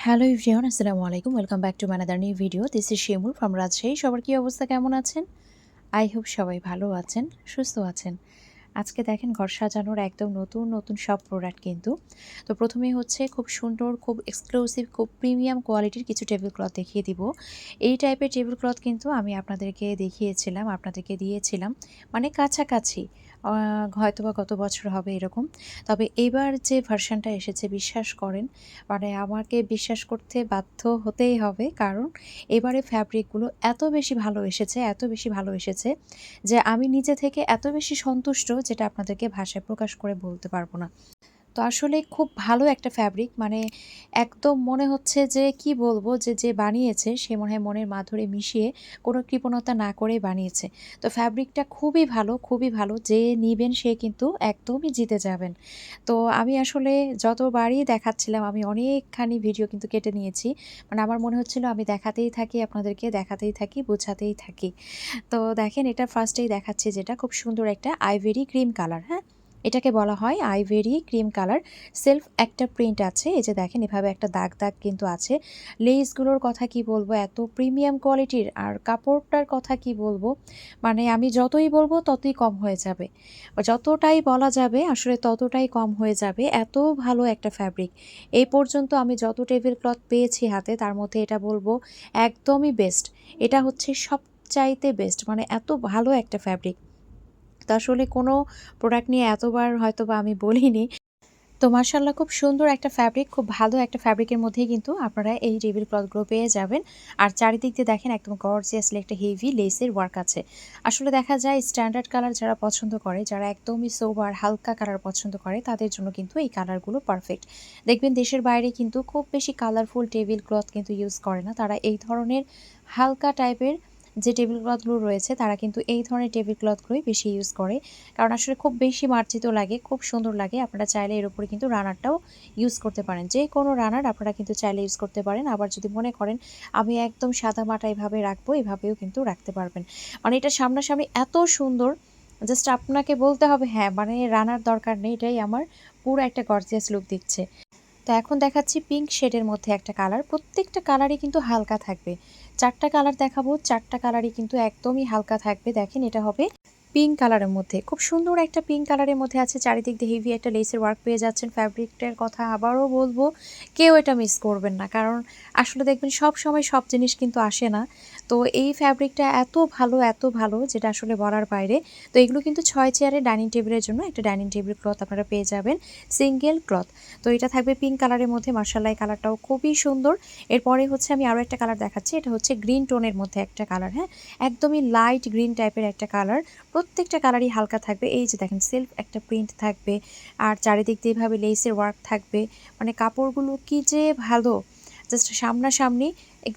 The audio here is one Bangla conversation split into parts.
হ্যালো এভরিওয়ান, আসসালামু আলাইকুম। Welcome back to my new video. This is Shimul from Rajshahi. সবার কী অবস্থা, কেমন আছেন? আই হোপ সবাই ভালো আছেন, সুস্থ আছেন। আজকে দেখেন ঘর সাজানোর একদম নতুন নতুন সব প্রোডাক্ট কিন্তু। তো প্রথমেই হচ্ছে খুব সুন্দর, খুব এক্সক্লুসিভ, খুব প্রিমিয়াম কোয়ালিটির কিছু টেবিল ক্লথ দেখিয়ে দিব। এই টাইপের টেবিল ক্লথ কিন্তু আমি আপনাদেরকে দেখিয়েছিলাম, আপনাদেরকে দিয়েছিলাম, মানে কাছাকাছি হয়তোবা গত বছর হবে এরকম। তবে এবার যে ভার্সনটা এসেছে, বিশ্বাস করেন, মানে আমাকে বিশ্বাস করতে বাধ্য হতেই হবে, কারণ এবারে ফ্যাব্রিকগুলো এত বেশি ভালো এসেছে, এত বেশি ভালো এসেছে যে আমি নিজে থেকে এত বেশি সন্তুষ্ট, যেটা আপনাদেরকে ভাষায় প্রকাশ করে বলতে পারবো না। তো আসলে খুব ভালো একটা ফ্যাব্রিক, মানে একদম মনে হচ্ছে যে কি বলবো, যে বানিয়েছে সে মনে হয় মনের মাধুরী মিশিয়ে কোনো কৃপণতা না করেই বানিয়েছে। তো ফ্যাব্রিকটা খুবই ভালো, খুবই ভালো। যে নিবেন সে কিন্তু একদমই জিতে যাবেন। তো আমি আসলে যতবারই দেখাচ্ছিলাম, আমি অনেকখানি ভিডিও কিন্তু কেটে নিয়েছি। মানে আমার মনে হচ্ছিল আমি দেখাতেই থাকি, আপনাদেরকে দেখাতেই থাকি, বোঝাতেই থাকি। তো দেখেন, এটা ফার্স্টেই দেখাচ্ছি, যেটা খুব সুন্দর একটা আইভেরি ক্রিম কালার। হ্যাঁ, এটাকে বলা হয় আইভেরি ক্রিম কালার। সেলফ একটা প্রিন্ট আছে, এই যে দেখেন এভাবে একটা দাগ দাগ কিন্তু আছে। লেসগুলোর কথা কি বলবো, এত প্রিমিয়াম কোয়ালিটির। আর কাপড়টার কথা কি বলবো, মানে আমি যতই বলবো ততই কম হয়ে যাবে, যতটাই বলা যাবে আসলে ততটাই কম হয়ে যাবে। এত ভালো একটা ফ্যাব্রিক। এই পর্যন্ত আমি যত টেবিল ক্লথ পেয়েছি হাতে, তার মধ্যে এটা বলবো একদমই বেস্ট। এটা হচ্ছে সবচাইতে বেস্ট, মানে এত ভালো একটা ফ্যাব্রিক। তো আসলে কোনো প্রোডাক্ট নিয়ে এতবার হয়তোবা আমি বলিনি। তো মাশাআল্লাহ, খুব সুন্দর একটা ফ্যাব্রিক, খুব ভালো একটা ফ্যাব্রিকের মধ্যেই কিন্তু আপনারা এই টেবিল ক্লথগুলো পেয়ে যাবেন। আর চারিদিক দিয়ে দেখেন একদম গর্জিয়াসলি একটা হেভি লেসের ওয়ার্ক আছে। আসলে দেখা যায় স্ট্যান্ডার্ড কালার যারা পছন্দ করে, যারা একদমই সোবার হালকা কালার পছন্দ করে, তাদের জন্য কিন্তু এই কালারগুলো পারফেক্ট। দেখবেন দেশের বাইরে কিন্তু খুব বেশি কালারফুল টেবিল ক্লথ কিন্তু ইউজ করে না, তারা এই ধরনের হালকা টাইপের যে টেবিল ক্লথগুলো রয়েছে, তারা কিন্তু এই ধরনের টেবিল ক্লথগুলোই বেশি ইউজ করে। কারণ আসলে খুব বেশি মার্জিত লাগে, খুব সুন্দর লাগে। আপনারা চাইলে এর উপরে কিন্তু রানারটাও ইউজ করতে পারেন, যে কোনো রানার আপনারা কিন্তু চাইলে ইউজ করতে পারেন। আবার যদি মনে করেন আমি একদম সাদা মাটা এভাবে রাখবো, এভাবেও কিন্তু রাখতে পারবেন। মানে এটা সামনাসামনি এত সুন্দর, জাস্ট আপনাকে বলতে হবে হ্যাঁ, মানে রানার দরকার নেই, এটাই আমার পুরো একটা গর্জিয়াস লুক দিচ্ছে। তো এখন দেখাচ্ছি পিঙ্ক শেডের মধ্যে একটা কালার। প্রত্যেকটা কালারই কিন্তু হালকা থাকবে। 4টা কালার দেখাবো, 4টা কালারই কিন্তু একদমই হালকা থাকবে। দেখেন, এটা হবে পিঙ্ক কালারের মধ্যে, খুব সুন্দর একটা পিঙ্ক কালারের মধ্যে আছে। চারিদিক দিয়ে হেভি একটা লেসের ওয়ার্ক পেয়ে যাচ্ছেন। ফ্যাব্রিকটার কথা আবারও বলবো, কেউ এটা মিস করবেন না, কারণ আসলে দেখবেন সব সময় সব জিনিস কিন্তু আসে না। তো এই ফ্যাব্রিকটা এত ভালো, এত ভালো, যেটা আসলে বলার বাইরে। তো এগুলো কিন্তু 6 চেয়ারের ডাইনিং টেবিলের জন্য একটা ডাইনিং টেবিল ক্লথ আপনারা পেয়ে যাবেন, সিঙ্গেল ক্লথ। তো এটা থাকবে পিঙ্ক কালারের মধ্যে। মাশাআল্লাহ, এই কালারটাও খুবই সুন্দর। এরপরে হচ্ছে আমি আরও একটা কালার দেখাচ্ছি, এটা হচ্ছে গ্রিন টোনের মধ্যে একটা কালার। হ্যাঁ, একদমই লাইট গ্রিন টাইপের একটা কালার। প্রত্যেকটা কালারই হালকা থাকবে। এই যে দেখেন, সেলফ একটা প্রিন্ট থাকবে, আর চারিদিক দিয়ে এভাবে লেসের ওয়ার্ক থাকবে। মানে কাপড়গুলো কি যে ভালো, জাস্ট সামনাসামনি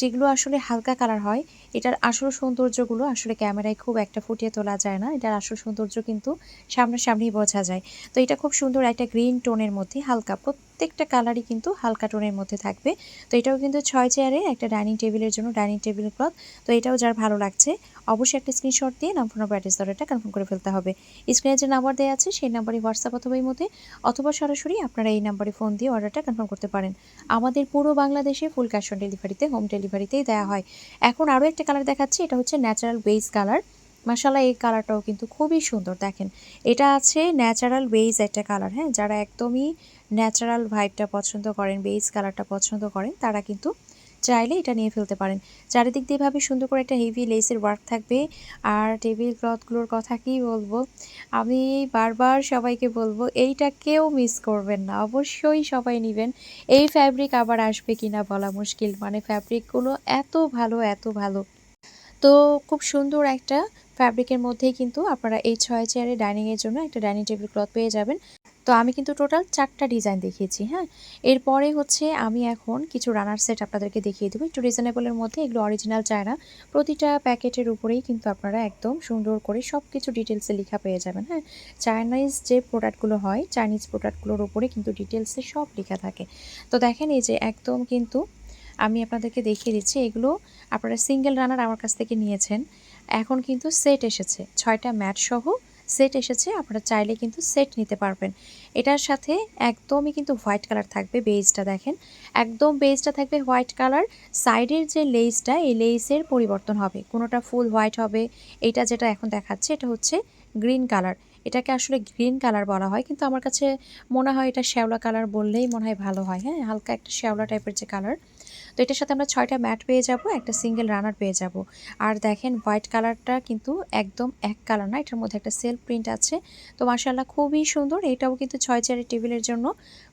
যেগুলো আসলে হালকা কালার হয়, এটার আসল সৌন্দর্যগুলো আসলে ক্যামেরায় খুব একটা ফুটিয়ে তোলা যায় না। এটার আসল সৌন্দর্য কিন্তু সামনাসামনি বোঝা যায়। তো এটা খুব সুন্দর একটা গ্রিন টোনের মধ্যে হালকা, প্রত্যেকটা কালারই কিন্তু হালকা টোনের মধ্যে থাকবে। তো এটাও কিন্তু 6 চেয়ারের একটা ডাইনিং টেবিলের জন্য ডাইনিং টেবিল ক্লথ। তো এটাও যার ভালো লাগছে অবশ্যই একটা স্ক্রিনশট দিয়ে নাম, ফোন নাম্বার, অ্যাড্রেস দ্বারা কনফার্ম করে ফেলতে হবে। স্ক্রিনে যে নাম্বার দেওয়া আছে সেই নাম্বারে হোয়াটসঅ্যাপ অথবা ইমোতে অথবা সরাসরি আপনারা এই নাম্বারে ফোন দিয়ে অর্ডারটা কনফার্ম করতে পারেন। আমাদের পুরো বাংলাদেশে ফুল ক্যাশ অন ডেলিভারিতে, হোম ডেলিভারিতেই দেওয়া হয়। এখন আরও একটা কালার দেখাচ্ছি, এটা হচ্ছে ন্যাচারাল বেজ কালার। মাশাআল্লাহ, এই কালারটাও কিন্তু খুবই সুন্দর। দেখেন, এটা আছে ন্যাচারাল বেজ একটা কালার। হ্যাঁ, যারা একদমই ন্যাচারাল ভাইবটা পছন্দ করেন, বেজ কালারটা পছন্দ করেন, তারা কিন্তু চাইলে এটা নিয়ে ফেলতে পারেন। চারিদিক দিয়ে এভাবে সুন্দর করে একটা হেভি লেসের ওয়ার্ক থাকবে। আর টেবিল ক্লথগুলোর কথা কি বলবো, আমি বারবার সবাইকে বলবো এইটা কেউ মিস করবেন না, অবশ্যই সবাই নেবেন। এই ফ্যাব্রিক আবার আসবে কিনা বলা মুশকিল, মানে ফ্যাব্রিকগুলো এত ভালো, এত ভালো। তো খুব সুন্দর একটা ফ্যাব্রিকের মধ্যেই কিন্তু আপনারা এই 6 চেয়ারের ডাইনিংয়ের জন্য একটা ডাইনিং টেবিল ক্লথ পেয়ে যাবেন। তো আমি কিন্তু টোটাল 4টা ডিজাইন দেখিয়েছি। হ্যাঁ, এরপরে হচ্ছে আমি এখন কিছু রানার সেট আপনাদেরকে দেখিয়ে দেবো একটু রিজনেবলের মধ্যে। এগুলো অরিজিনাল চায়না। প্রতিটা প্যাকেটের উপরেই কিন্তু আপনারা একদম সুন্দর করে সব কিছু ডিটেলসে লেখা পেয়ে যাবেন। হ্যাঁ, চাইনিজ যে প্রোডাক্টগুলো হয়, চাইনিজ প্রোডাক্টগুলোর উপরে কিন্তু ডিটেলসে সব লেখা থাকে। তো দেখেন, এই যে একদম কিন্তু আমি আপনাদেরকে দেখিয়ে দিচ্ছি, এগুলো আপনারা সিঙ্গেল রানার আমার কাছ থেকে নিয়েছেন। এখন কিন্তু সেট এসেছে 6টা ম্যাট সহ সেট এসেছে, আপনারা চাইলে কিন্তু সেট নিতে পারবেন। এটার সাথে একদমই কিন্তু হোয়াইট কালার থাকবে, বেজটা দেখেন একদম বেজটা থাকবে হোয়াইট কালার। সাইডের যে লেসটা, এই লেসের পরিবর্তন হবে, কোনোটা ফুল হোয়াইট হবে। এইটা যেটা এখন দেখাচ্ছে এটা হচ্ছে গ্রিন কালার, এটাকে আসলে গ্রিন কালার বলা হয়, কিন্তু আমার কাছে মনে হয় এটা শ্যাওলা কালার বললেই মনে হয় ভালো হয়। হ্যাঁ, হালকা একটা শ্যাওলা টাইপের যে কালার। তো এটার সাথে আমরা 6টা ম্যাট পেয়ে যাব, একটা সিঙ্গেল রানার পেয়ে যাব। আর দেখেন হোয়াইট কালারটা কিন্তু একদম এক কালার না, এটার মধ্যে একটা সেলফ প্রিন্ট আছে। তো মাশাআল্লাহ খুবই সুন্দর। এটাও কিন্তু 6 চেয়ারের টেবিলের জন্য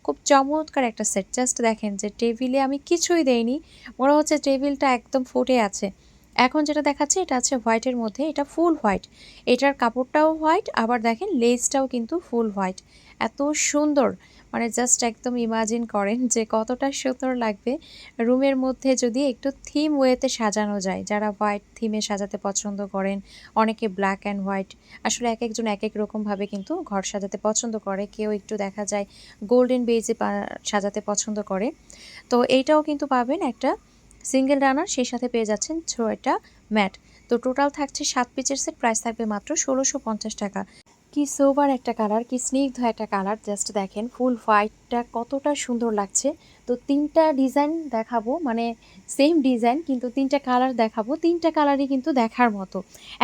খুব চমৎকার একটা সেট। জাস্ট দেখেন যে টেবিলে আমি কিছুই দেইনি, মনে হচ্ছে টেবিলটা একদম ফুটে আছে। এখন যেটা দেখাচ্ছে এটা আছে হোয়াইটের মধ্যে, এটা ফুল হোয়াইট, এটার কাপড়টাও হোয়াইট, আবার দেখেন লেসটাও কিন্তু ফুল হোয়াইট। এত সুন্দর, মানে জাস্ট একদম ইমাজিন করেন যে কতটা সুন্দর লাগবে রুমের মধ্যে যদি একটু থিম ওয়েতে সাজানো যায়। যারা হোয়াইট থিমে সাজাতে পছন্দ করেন, অনেকে ব্ল্যাক অ্যান্ড হোয়াইট, আসলে এক একজন এক এক রকমভাবে কিন্তু ঘর সাজাতে পছন্দ করে। কেউ একটু দেখা যায় গোল্ডেন বেজে সাজাতে পছন্দ করে। তো এইটাও কিন্তু পাবেন একটা সিঙ্গেল রানার, সেই সাথে পেয়ে যাচ্ছেন 6টা ম্যাট। তো টোটাল থাকছে 7 পিসের সেট, প্রাইস থাকবে মাত্র 1650 টাকা। কি সোবার একটা কালার, কি স্নিগ্ধ একটা কালার, জাস্ট দেখেন ফুল হোয়াইটটা কতটা সুন্দর লাগছে। তো 3টা ডিজাইন দেখাবো, মানে সেম ডিজাইন কিন্তু 3টা কালার দেখাবো, 3টা কালারই কিন্তু দেখার মতো।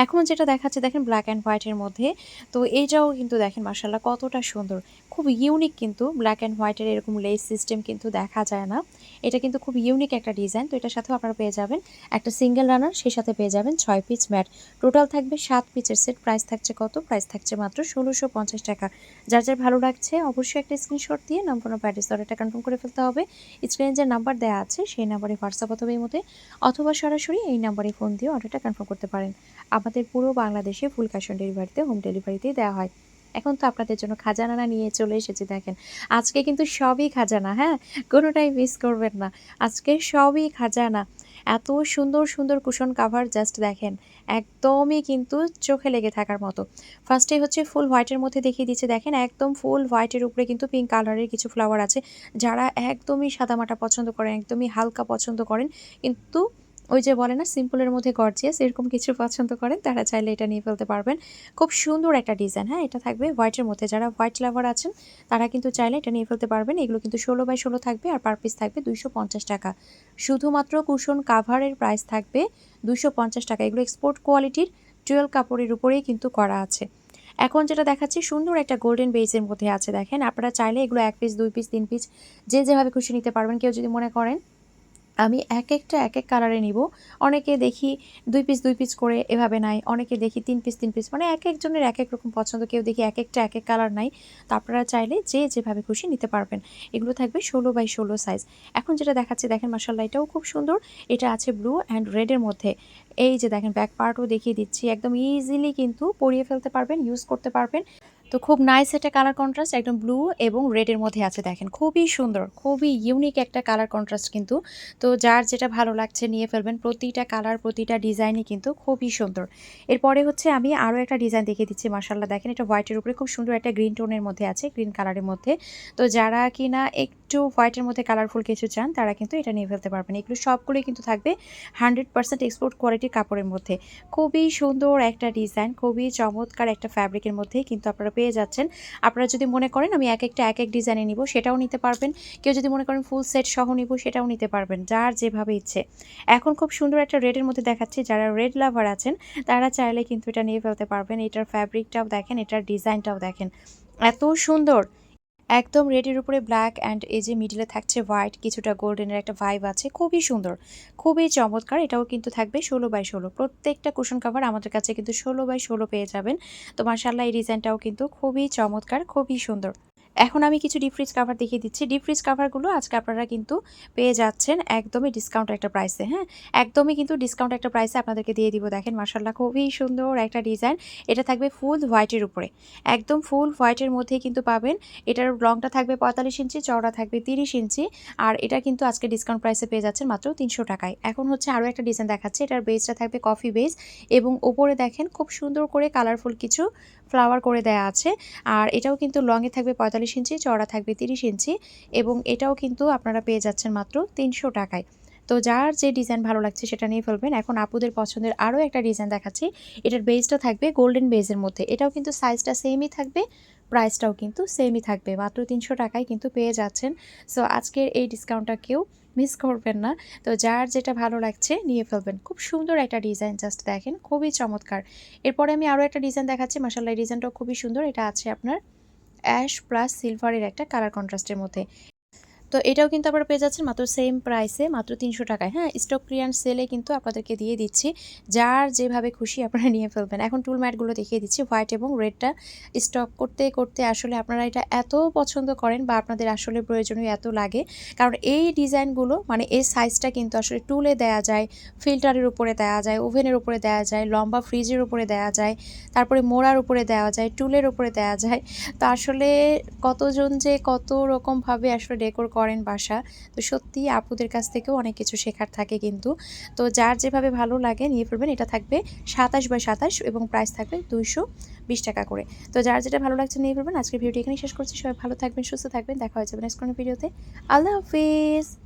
এখন যেটা দেখাচ্ছে দেখেন ব্ল্যাক অ্যান্ড হোয়াইটের মধ্যে, তো এইটাও কিন্তু দেখেন মাশাআল্লাহ কতটা সুন্দর, খুব ইউনিক। কিন্তু ব্ল্যাক অ্যান্ড হোয়াইটের এরকম লেস সিস্টেম কিন্তু দেখা যায় না, এটা কিন্তু খুব ইউনিক একটা ডিজাইন। তো এটার সাথেও আপনারা পেয়ে যাবেন একটা সিঙ্গেল রানার, সেই সাথে পেয়ে যাবেন 6 পিস ম্যাট। টোটাল থাকবে 7 পিসের সেট, প্রাইস থাকছে কত? প্রাইস থাকছে মাত্র 1650 টাকা। যার যার ভালো লাগছে অবশ্যই একটা স্ক্রিনশট দিয়ে নাম্বার অফ অ্যাড্রেস অর্ডারটা কনফার্ম করে ফেলতে হবে। স্ক্রিনে যে নাম্বার দেওয়া আছে সেই নাম্বারে হোয়াটসঅ্যাপ অথবা ইমোতে অথবা সরাসরি এই নাম্বারে ফোন দিয়ে অর্ডারটা কনফার্ম করতে পারেন। আমাদের পুরো বাংলাদেশে ফুল ক্যাশ অন ডেলিভারিতে, হোম ডেলিভারিতেই দেওয়া হয়। এখন তো আপনাদের জন্য খাজানা নিয়ে চলে এসেছি দেখেন। আজকে কিন্তু সবই খাজানা, হ্যাঁ? কোনোটাই মিস করবেন না। আজকে সবই খাজানা। এত সুন্দর সুন্দর কুশন কাভার, জাস্ট দেখেন একদমই কিন্তু চোখে লেগে থাকার মতো। ফার্স্টে হচ্ছে ফুল হোয়াইটের মধ্যে দেখিয়ে দিচ্ছে, দেখেন একদম ফুল হোয়াইটের উপরে কিন্তু পিঙ্ক কালারের কিছু ফ্লাওয়ার আছে। যারা একদমই সাদামাটা পছন্দ করেন, একদমই হালকা পছন্দ করেন, কিন্তু ওই যে বলে না সিম্পলের মধ্যে গর্জিয়াস, এরকম কিছু পছন্দ করেন, তারা চাইলে এটা নিয়ে ফেলতে পারবেন। খুব সুন্দর একটা ডিজাইন। হ্যাঁ, এটা থাকবে হোয়াইটের মধ্যে, যারা হোয়াইট লাভার আছেন তারা কিন্তু চাইলে এটা নিয়ে ফেলতে পারবেন। এগুলো কিন্তু 16x16 থাকবে, আর পার পিস থাকবে 250 টাকা। শুধুমাত্র কুশন কাভারের প্রাইস থাকবে 250 টাকা। এগুলো এক্সপোর্ট কোয়ালিটির টুয়েল কাপড়ের উপরেই কিন্তু করা আছে। এখন যেটা দেখাচ্ছি সুন্দর একটা গোল্ডেন বেজের মধ্যে আছে, দেখেন আপনারা চাইলে এগুলো 1 পিস 2 পিস 3 পিস যে যেভাবে খুশি নিতে পারবেন। কেউ যদি মনে করেন আমি একেকটা একেক কালারে নিব, অনেকে দেখি 2 পিস 2 পিস করে এভাবে নাই, অনেকে দেখি 3 পিস 3 পিস, মানে একেকজনের একেক রকম পছন্দ, কেউ দেখি একেকটা একেক কালার নাই। তো আপনারা চাইলে যে যেভাবে খুশি নিতে পারবেন। এগুলো থাকবে 16x16 সাইজ। এখন যেটা দেখাচ্ছি দেখেন মাশাআল্লাহ এটাও খুব সুন্দর, এটা আছে ব্লু অ্যান্ড রেডের মধ্যে। এই যে দেখেন ব্যাক পার্টও দেখিয়ে দিচ্ছি, একদম ইজিলি কিন্তু পরিয়ে ফেলতে পারবেন, ইউজ করতে পারবেন। তো খুব নাইস একটা কালার কন্ট্রাস্ট, একদম ব্লু এবং রেডের মধ্যে আছে, দেখেন খুবই সুন্দর, খুবই ইউনিক একটা কালার কন্ট্রাস্ট কিন্তু। তো যার যেটা ভালো লাগছে নিয়ে ফেলবেন, প্রতিটা কালার প্রতিটা ডিজাইনই কিন্তু খুবই সুন্দর। এরপরে হচ্ছে আমি আরও একটা ডিজাইন দেখিয়ে দিচ্ছি, মাশাআল্লাহ দেখেন এটা হোয়াইটের উপরে খুব সুন্দর একটা গ্রিন টোনের মধ্যে আছে, গ্রিন কালারের মধ্যে। তো যারা কিনা একটু হোয়াইটের মধ্যে কালারফুল কিছু চান তারা কিন্তু এটা নিয়ে ফেলতে পারবেন। এগুলো সবগুলোই কিন্তু থাকবে 100% এক্সপোর্ট কোয়ালিটির কাপড়ের মধ্যে। খুবই সুন্দর একটা ডিজাইন, খুবই চমৎকার একটা ফ্যাব্রিকের মধ্যে কিন্তু আপনারা পেয়ে যাচ্ছেন। আপনারা যদি মনে করেন আমি এক একটা এক এক ডিজাইনে নিব, সেটাও নিতে পারবেন। কেউ যদি মনে করেন ফুল সেট সহ নিব, সেটাও নিতে পারবেন, যার যেভাবে ইচ্ছে। এখন খুব সুন্দর একটা রেডের মধ্যে দেখাচ্ছি, যারা রেড লাভার আছেন তারা চাইলে কিন্তু এটা নিয়ে ফেলতে পারবেন। এটার ফ্যাব্রিকটাও দেখেন, এটার ডিজাইনটাও দেখেন এত সুন্দর। একদম রেডের উপরে ব্ল্যাক অ্যান্ড এই যে মিডিলে থাকছে হোয়াইট, কিছুটা গোল্ডেনের একটা ভাইব আছে, খুবই সুন্দর, খুবই চমৎকার। এটাও কিন্তু থাকবে 16x16। প্রত্যেকটা কুশন কাভার আমাদের কাছে কিন্তু 16x16 পেয়ে যাবেন। তো মাশাআল্লাহ এই ডিজাইনটাও কিন্তু খুবই চমৎকার, খুবই সুন্দর। এখন আমি কিছু ডিপ ফ্রিজ কাভার দেখিয়ে দিচ্ছি। ডিপ ফ্রিজ কাভারগুলো আজকে আপনারা কিন্তু পেয়ে যাচ্ছেন একদমই ডিসকাউন্ট একটা প্রাইসে। হ্যাঁ, একদমই কিন্তু ডিসকাউন্ট একটা প্রাইসে আপনাদেরকে দিয়ে দিব। দেখেন মাশাআল্লাহ খুবই সুন্দর একটা ডিজাইন। এটা থাকবে ফুল হোয়াইটের উপরে, একদম ফুল হোয়াইটের মধ্যেই কিন্তু পাবেন। এটার লংটা থাকবে 45 ইঞ্চি, চওড়া থাকবে 30 ইঞ্চি। আর এটা কিন্তু আজকে ডিসকাউন্ট প্রাইসে পেয়ে যাচ্ছেন মাত্র 300 টাকায়। এখন হচ্ছে আরও একটা ডিজাইন দেখাচ্ছে, এটার বেসটা থাকবে কফি বেস এবং ওপরে দেখেন খুব সুন্দর করে কালারফুল কিছু ফ্লাওয়ার করে দেয়া আছে। আর এটাও কিন্তু লংয়ে থাকবে 45 ইঞ্চি, চওড়া থাকবে 30 ইঞ্চি এবং এটাও কিন্তু আপনারা পেয়ে যাচ্ছেন মাত্র 300 টাকায়। তো যার যে ডিজাইন ভালো লাগছে সেটা নিয়ে ফেলবেন। এখন আপুদের পছন্দের আরও একটা ডিজাইন দেখাচ্ছি। এটার বেসটা থাকবে গোল্ডেন বেজের মধ্যে। এটাও কিন্তু সাইজটা সেমই থাকবে, প্রাইসটাও কিন্তু সেমই থাকবে। মাত্র ৩০০ টাকায় কিন্তু পেয়ে যাচ্ছেন। সো আজকের এই ডিসকাউন্টটা কেউ মিস করবেন না। তো যার যেটা ভালো লাগছে নিয়ে ফেলবেন। খুব সুন্দর একটা ডিজাইন, জাস্ট দেখেন, খুবই চমৎকার। এরপরে আমি আরও একটা ডিজাইন দেখাচ্ছি। মাশাআল্লাহ, এই ডিজাইনটাও খুবই সুন্দর। এটা আছে আপনার অ্যাশ প্লাস সিলভারের একটা কালার কন্ট্রাস্টের মধ্যে। তো এটাও কিন্তু আপনারা পেয়ে যাচ্ছেন মাত্র সেম প্রাইসে, মাত্র ৩০০ টাকায়। হ্যাঁ, স্টক ক্লিয়ারেন্স সেলে কিন্তু আপনাদেরকে দিয়ে দিচ্ছি। যার যেভাবে খুশি আপনারা নিয়ে ফেলবেন। এখন টুল ম্যাটগুলো দেখিয়ে দিচ্ছি। হোয়াইট এবং রেডটা স্টক করতে করতে আসলে আপনারা এটা এত পছন্দ করেন বা আপনাদের আসলে প্রয়োজনীয় এত লাগে, কারণ এই ডিজাইনগুলো মানে এই সাইজটা কিন্তু আসলে টুলে দেয়া যায়, ফিল্টারের উপরে দেওয়া যায়, ওভেনের উপরে দেওয়া যায়, লম্বা ফ্রিজের উপরে দেওয়া যায়, তারপরে মোড়ার উপরে দেওয়া যায়, টুলের উপরে দেওয়া যায়। তো আসলে কতজন যে কত রকমভাবে আসলে ডেকোর করেন বাসা। তো সত্যিই আপুদের কাছ থেকেও অনেক কিছু শেখার থাকে কিন্তু। তো যার যেভাবে ভালো লাগে নিয়ে ফেলবেন। এটা থাকবে 27x27 এবং প্রাইস থাকবে 220 টাকা করে। তো যার যেটা ভালো লাগছে নিয়ে ফেলবেন। আজকের ভিডিওটি এখানেই শেষ করছি। সবাই ভালো থাকবেন, সুস্থ থাকবেন। দেখা হয়ে যাবে নেক্সট কোনো ভিডিওতে। আল্লাহ হাফিজ।